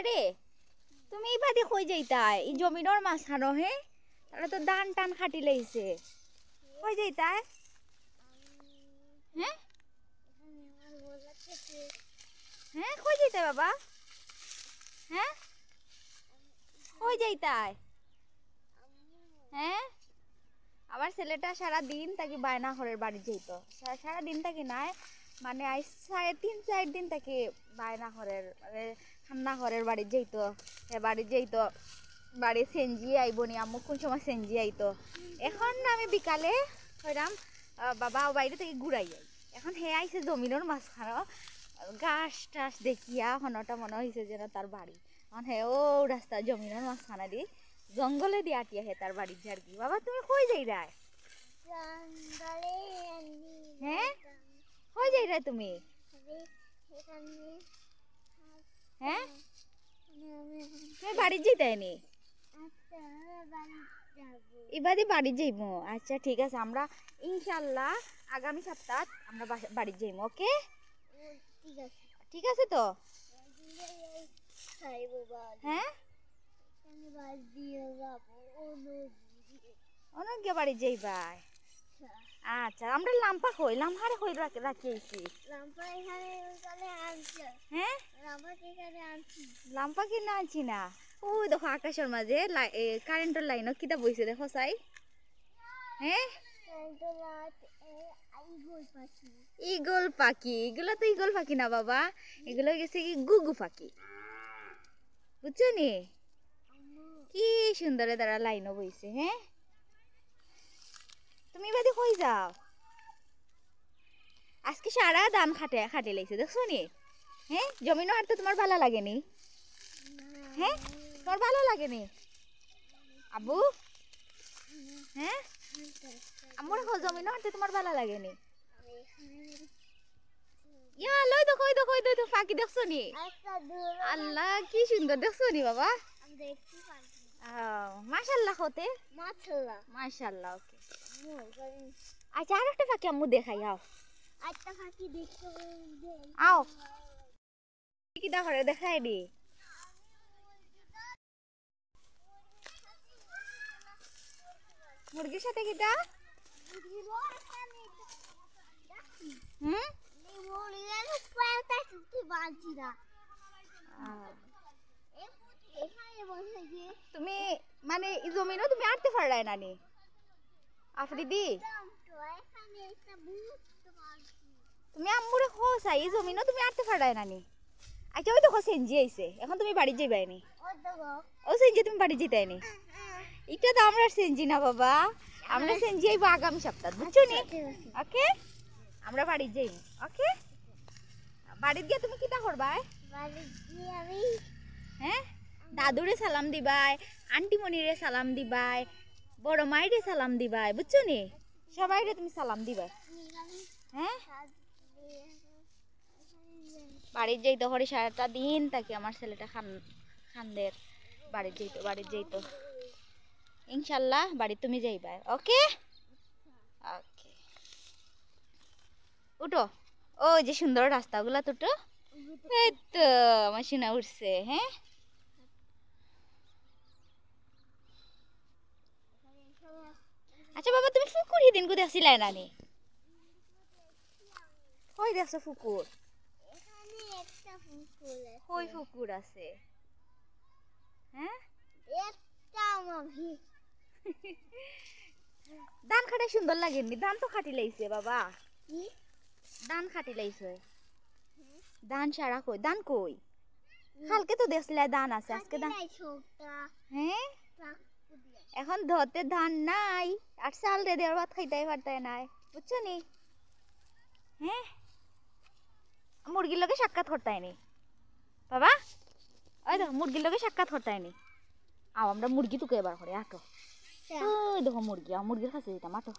রে তুমি ইবাদি কই যাইতাই ই জমিনোর মাঝখানো হে তারা তো ধান টান খাটি লাইছে কই যাইতাই হ্যাঁ হ্যাঁ কই যাইতাই বাবা হ্যাঁ কই যাইতাই হ্যাঁ আমার ছেলেটা সারা দিন তাকে বায়না ঘরের বাড়ি যেত সারা দিন তাকে নাই মানে আজ 3.5-4 দিন তাকে বায়না ঘরের মানে ঠান্ডা ঘরের বাড়ি যেত বাড়ি যেত বাড়ি সেনজি আইবনি আম্মু কোন সময় সেনজি আইতো এখন আমি বিকালে হইরাম বাবা বাইরে থেকে ঘুরাই যাই এখন হে আইছে জমিনোর মাঝখানো গাছ টাছ দেখিয়া হনটা মনে হয়েছে যেন তার বাড়ি এখন হে ও রাস্তা জমিনোর মাঝখানা দি জঙ্গলে দিয়ে আটিয়া হে তার বাড়ি আর কি বাবা তুমি কই যাই রায় হ্যাঁ কই যাই রায় তুমি হ্যাঁ তুমি বাড়ি যাইতাইনি এবারে বাড়ি যাইবো আচ্ছা ঠিক আছে আমরা ইনশাআল্লাহ আগামী সপ্তাহ আমরা বাড়ি যাইবো ওকে ঠিক আছে তো হ্যাঁ অনেক বাড়ি যাইবা আচ্ছা আমরা লাম্পা কই লাম্পারে কই রাখিয়েছি হ্যাঁ লাম্পা কিনা আনছি না ওই দেখো আকাশের মাঝে কারেন্টের লাইনও কিতা বইছে দেখো চাই হ্যাঁ ইগল পাখি এগুলো তো ইগল পাখি না বাবা এগুলো গেছে কি গুগু পাখি বুঝছো নি কি সুন্দর তারা লাইনও বইছে হ্যাঁ তুমি বাদে কই যাও আজকে সারা ধান খাটে লাইছে দেখছো নি হ্যাঁ জমিনো হাঁটতে তোমার ভালো লাগেনি হ্যাঁ তোমার ভালো লাগেনি আবু হ্যাঁ আমার জমিনো হাঁটতে তোমার ভালো লাগেনি ইয়া লই দেখো ফাঁকি দেখছো নি আল্লাহ কি সুন্দর দেখছো নি বাবা মাশাআল্লাহ হতে মাশাআল্লাহ ওকে আচ্ছা আর একটা ফাঁকি আম্মু দেখাই আও একটা ফাঁকি দেখো আও কি দা করে দেখাই দি মুরগির সাথে কিটা তুমি মানে জমিনও তুমি আটতে পারলাই নানি আফ্রিদি তুমি আম্মুরে খোসাই জমিনও তুমি আটতে পারলাই নানি আচ্ছা ওই দেখো সেনজি আইছে এখন তুমি বাড়ি যাইবাইনি ও সেনজি তুমি বাড়ি যেতাইনি এটা তো আমরা সেনজি না বাবা আমরা সেনজি আইবো আগামী সপ্তাহ বুঝছো নি ওকে আমরা বাড়ি যাই ওকে বাড়ি গিয়ে তুমি কিটা করবা বাড়ি গিয়ে আমি হ্যাঁ দাদুরে সালাম দিবাই আন্টি মনিরে সালাম দিবাই বড় মাইরে সালাম দিবাই বুঝছো নি সবাইরে তুমি সালাম দিবাই হ্যাঁ বাড়ি যাইতো হরে সারাটা দিন তাকে আমার ছেলেটা খানদের বাড়ি যাইতো ইনশাআল্লাহ বাড়ি তুমি যাইবা ওকে ওকে উঠো ও যে সুন্দর রাস্তাগুলা তো এই তো আমার সোনা উঠছে হ্যাঁ আচ্ছা বাবা তুমি ফুকুর হিদিন কো দেখছিলাই নানি কই দেখছো ফুকুর এখানে একটা ফুকুর আছে কই ফুকুর আছে হ্যাঁ একটা মাভি ধান খাটে সুন্দর লাগেনি ধান তো খাটি লাইছে বাবা কি ধান খাটি লাইছে ধান সারা কই ধান কই কালকে তো দেখছিলা ধান আছে আজকে ধান হ্যাঁ এখন ধরতে ধান নাই আর চাল রে দেওয়ার ভাত খাইতেই পারতাই নাই বুঝছো নি হ্যাঁ মুরগির লগে সাক্ষাৎ করতাইনি বাবা ওই দেখো মুরগির লগে সাক্ষাৎ করতাইনি আও আমরা মুরগি টুকে এবার করে আটো ওই দেখো মুরগি মুরগির কাছে যেতাম আটো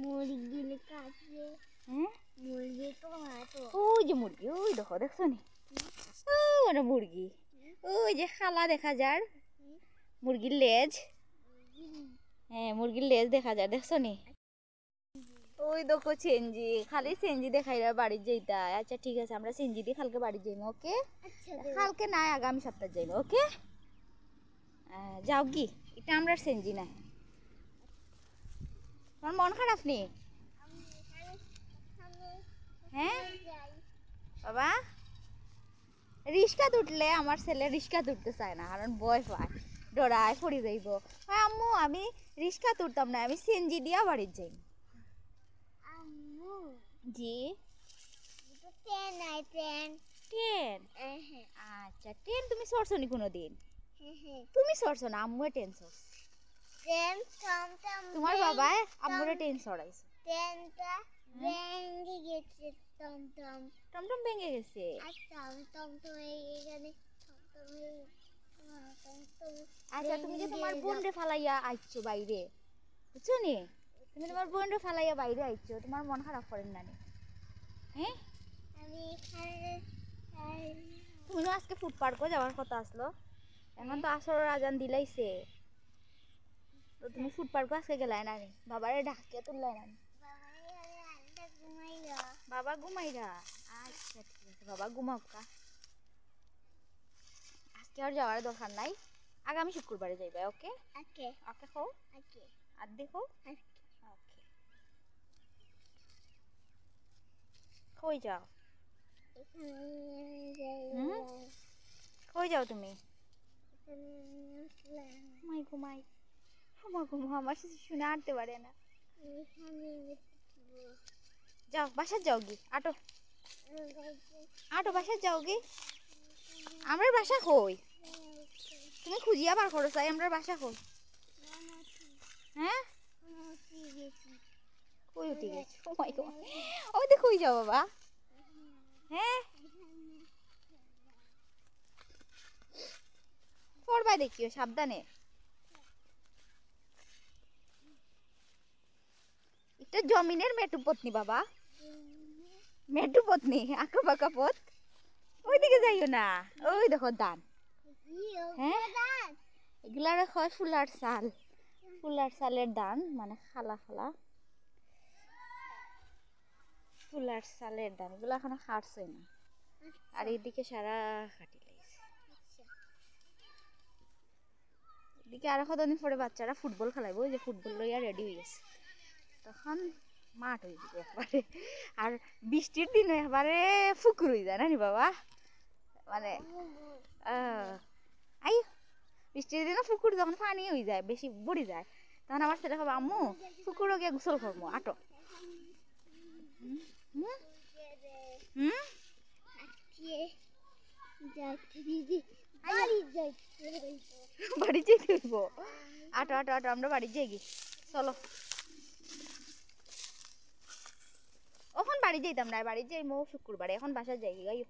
মুরগি কাছে হ্যাঁ মুরগি তো আটো ওই যে মুরগি ওই দেখো দেখছো নি ওরে মুরগি ওই যে খালা দেখা যার মুরগির লেজ হ্যাঁ মুরগির লেজ দেখা যায় দেখছো নি ওই দেখো চেঞ্জি খালি চেঞ্জি দেখাইরা বাড়ি যাইতা। আচ্ছা ঠিক আছে আমরা চেঞ্জি দিয়ে কালকে বাড়ি যাইমু ওকে। কালকে না আগামী সপ্তাহে যাইমু ওকে। যাও কি এটা আমরা চেঞ্জি না। তোমার মন খারাপ নি? হ্যাঁ বাবা রিস্কা উঠলে আমার ছেলে রিস্কা উঠতে চায় না কারণ ভয় পায় ডরায় পড়ে যাইব। আম্মু আমি রিস্কা উঠতাম না আমি সিএনজি দিয়া বাড়ি যাই। জি ট্রেন আচ্ছা ট্রেন তুমি চড়ছো নি কোনোদিন? তুমি চড়ছো না আম্মু ট্রেন চড়ছে। তোমার বাবা আম্মুরে ট্রেন চড়াইছে। টমটম ভেঙে গেছে। আচ্ছা তুমি যে তোমার বোনরে ফালাইয়া আইছো বাইরে বুঝছো নি? তুমি তোমার বোনরে ফালাইয়া বাইরে আইছো তোমার মন খারাপ করেন না নি? হ্যাঁ তুমি তো আজকে ফুড পার্কও যাওয়ার কথা আসলো এখন তো আসরের আজান দিলাইছে তো তুমি ফুড পার্কও আজকে গেলাই না নি? বাবারে ঢাকিয়া তুললাই না নি? বাবা ঘুমাইরা আচ্ছা ঠিক আছে বাবা ঘুমাও কা আজকে আর যাওয়ার দরকার নাই আগামী শুক্রবারে যাইবা ওকে। ওকে ওকে খাও ওকে আর দেখো ওকে কই যাও কই যাও তুমি? ঘুমাই ঘুমাই ঘুমা আমার শুনে আনতে পারে না। যাও বাসার যাও গি আটো আটো বাসার যাও গি। আমার বাসা কই তুমি খুঁজিয়া বার করো চাই আমার বাসা কই? হ্যাঁ কই উঠে গেছে ও মাই গড ওই দেখো কই যাও বাবা? হ্যাঁ পড়বা দেখিও সাবধানে। এটা জমিনের মেটু পত্নী বাবা মেটু পত্নী আঁকা বাঁকা পথ ওইদিকে যাইও না ওই দেখো দান। হ্যাঁ এগুলার হয় ফুলার চালের দান মানে খালা খালা ফুলার চালের দান এগুলো এখনো খাটছই না আর এইদিকে সারা খাটি লাগছে। এদিকে আরো কতদিন পরে বাচ্চারা ফুটবল খেলাইব ওই যে ফুটবল লইয়া রেডি হয়ে গেছে তখন মাঠ হয়ে যাবে একবারে আর বৃষ্টির দিন একবারে ফুকুর হয়ে যায় না নি বাবা মানে আই বৃষ্টির দিনে পুকুর যখন পানি হয়ে যায় বেশি বড়ি যায় তখন আমার ছেলে খাবো আম্মু পুকুরও গিয়ে গোসল করবো আটো। বাড়ি যেতে হইব আটো আটো আটো আমরা বাড়ি যাই গি চলো ওখান বাড়ি যাইতাম না বাড়ি যাই মো শুক্রবারে এখন বাসা যাই গাই।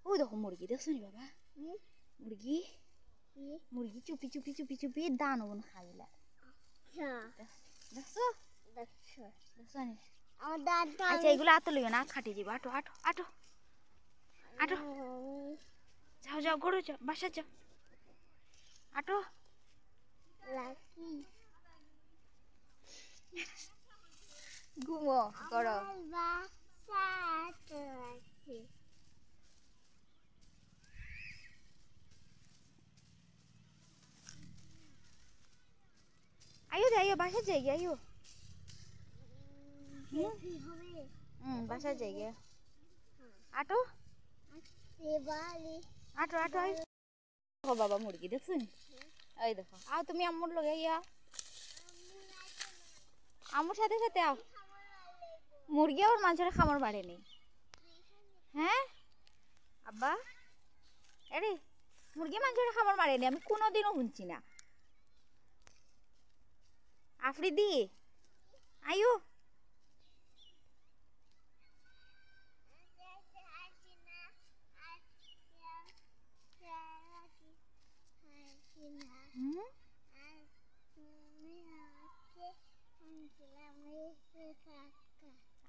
ওই দেখো মুরগি দেখছো নি বাবা মুরগি মুরগি চুপি চুপি চুপি চুপি দান ওন খাইলা দেখছো দেখছো নি? আচ্ছা এগুলো আতো লইও না খাটি দিব আটো আটো আটো আটো যাও যাও গরু যাও বাসা যাও আটো ঘুমো করো আইও যাইও বাসা যাই আইও বাসা যাই গে আটো আটো আটো দেখো বাবা মুরগি দেখছো নি? ওই দেখো আও তুমি আম্মুর লগে ইয়া আম্মুর সাথে সাথে আও মুরগি আর মাছের খামার বাড়েনি। হ্যাঁ আব্বা আরে মুরগি মাছের খামার বাড়েনি আমি কোনোদিনও শুনছি না। আফ্রিদি আয়ু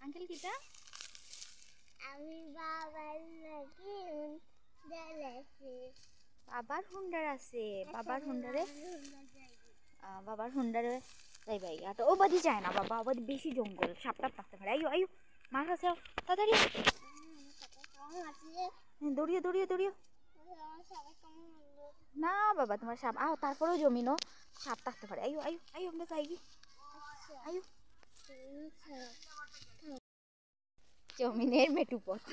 আঙ্কেল কিটা আমি বাবার লাগি হুন্ডার আছে বাবার হুন্ডার আছে বাবার হুন্ডারে যাই ভাই আর ও বাদি যায় না বাবা, ও বাদি বেশি জঙ্গল, সাপ টাপ থাকতে পারে। আইও আইও মার কাছে তাড়াতাড়ি দৌড়িয়ে দৌড়িয়ে দৌড়িয়ে। না বাবা তোমার সাপ আও, তারপরেও জমিনও সাপ থাকতে পারে। আইও আইও আইও আমরা যাই কি আইও। জমিনের মেটুপথ,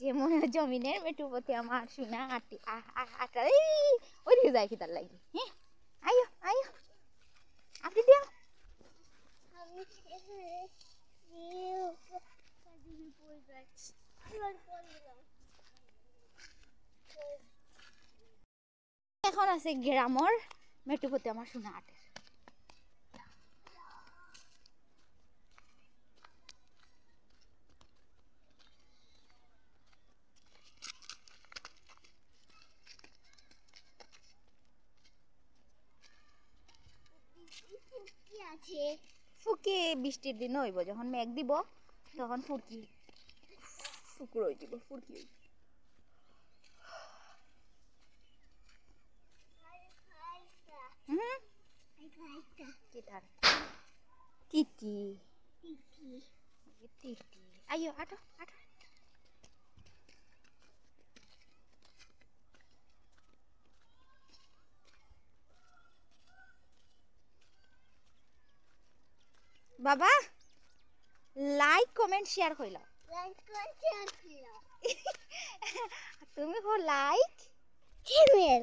যেমন জমিনের মেটুপথে আমার শুনা আটি আটা ওইদিকে যাই কি তার লাগি। হ্যাঁ আইও আইও আপনি দিও। এখন আছে গ্রামর মেটুপথে আমার শুনা আটে। ফুকি বৃষ্টির দিন হইব, যখন মেঘ দিব তখন ফুকি ফুকুর হয়ে যাব, ফুরকি টিটি টিটি আইও আটো আটো। বাবা লাইক কমেন্ট শেয়ার কইলা, তুমি হো লাইক চমেল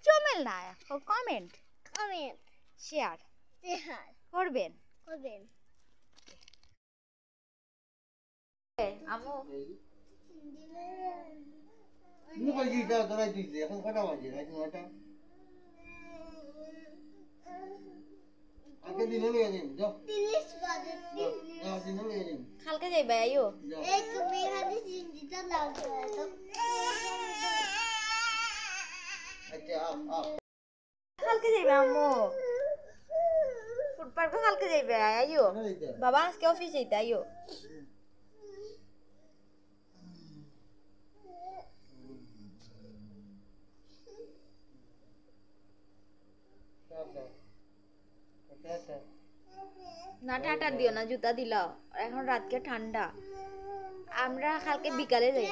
চমেল না ও কমেন্ট কমেন্ট শেয়ার শেয়ার করবেন করবেন। আমু তুমি কই দিতা ধরাই দিতে এখন কটা বাজে রাত 9টা। আগে দিন লয়ে যাই যাও 30 বাজে যাও দিন লয়ে যাই কালকে যাইবা আইও। এই তুমি হাতে সিন্দিটা লাও তো আচ্ছা আপ কালকে যাইবা আম্মু ফুড পার্কে, কালকে যাইবা আইও। বাবা আজকে অফিস যাইতে আইও। না টাটা দিও না, জুতা দিলাও, এখন রাতকে ঠান্ডা, আমরা কালকে বিকালে যাই।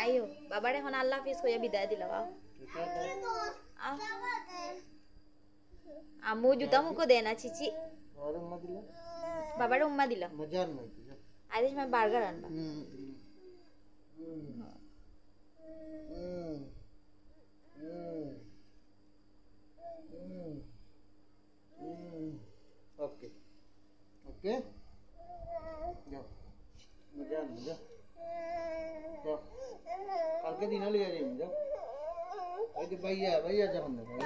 আইও বাবার এখন আল্লাহ হাফিজ কইয়া বিদায় দিলাও। আও আম্মু জুতা মুখো দেয় না চিচি, বাবার উম্মা দিল। আজ সময় বার্গার আনবা। ओके ओके जाओ मजा आ जाओ जाओ कल के दिन ले जाइए जाओ अरे भैया भैया जाओ ना भाई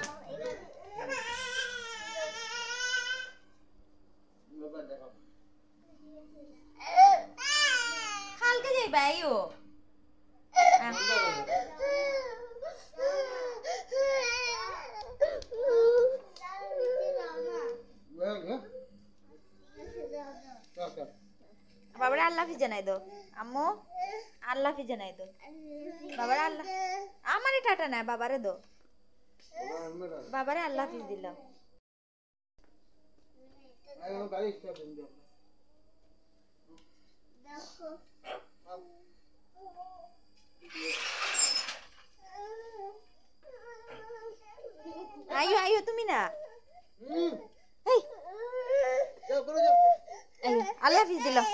কালকে যাইবা আইও। বাবারে আল্লাহ হাফিজ জানাই দাও আম্মু, আল্লাহ হাফিজ জানাই দাও বাবারে। আল্লাহ আমারে টাটা না বাবারে দাও, বাবারে আল্লাহ হাফিজ দিলাম। আইও আইও তুমি না আল্লাহ হাফিজ দিলাম।